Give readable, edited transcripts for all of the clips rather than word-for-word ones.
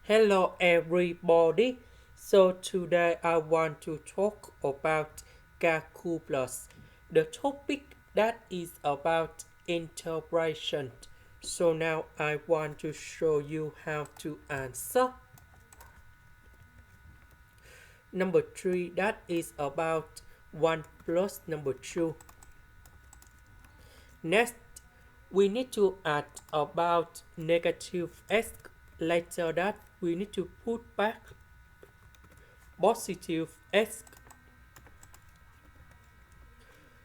Hello everybody. So today I want to talk about calculus. The topic that is about integration. So now I want to show you how to answer. Number 3, that is about 1 plus number 2. Next, we need to add about negative x. Later that we need to put back positive x.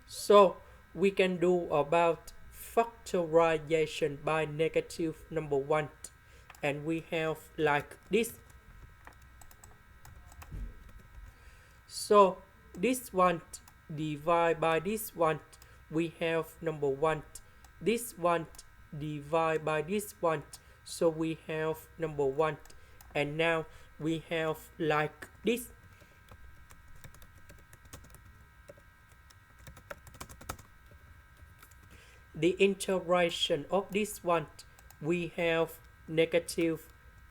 So we can do about factorization by negative number 1, and we have like this. So this one divide by this one, we have number 1. This one divide by this one, so we have number 1. And now we have like this. The integration of this one, we have negative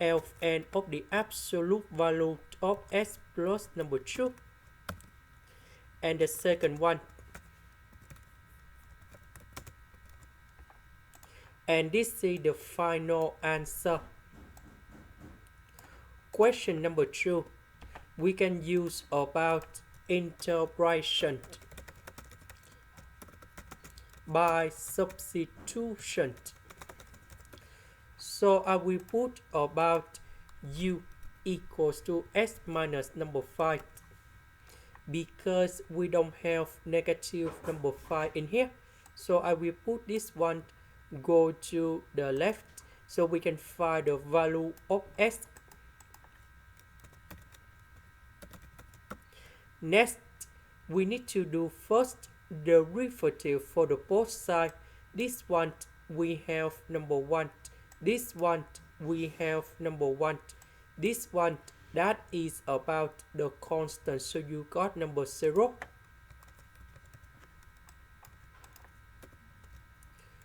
ln of the absolute value of s plus number 2. And the second one. And this is the final answer. Question number 2. We can use about integration by substitution. So I will put about u equals to s minus number 5. Because we don't have negative number 5 in here, so I will put this one go to the left, so we can find the value of s. Next, we need to do first derivative for the both sides. This one we have number 1, this one we have number 1, this one that is about the constant, so you got number 0.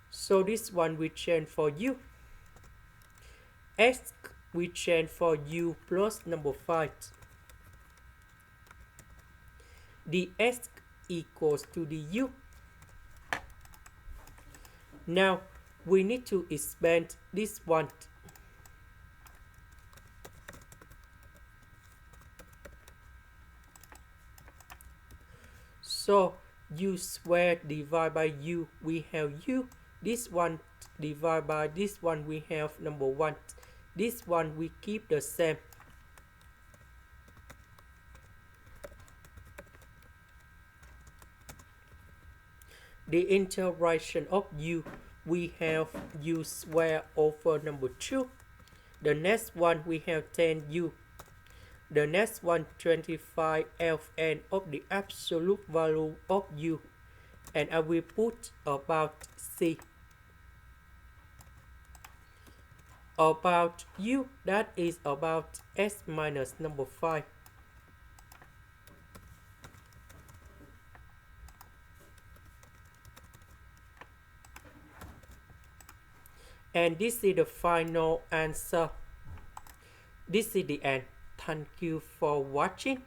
So this one we change for u. X we change for u plus number 5. The x equals to the u. Now we need to expand this one. So u squared divided by u, we have u. This one divided by this one, we have number 1. This one we keep the same. The integration of u, we have u squared over number 2. The next one we have 10u. The next one 25 ln of the absolute value of u, and I will put about c. About u, that is about s minus number 5. And this is the final answer. This is the end. Thank you for watching.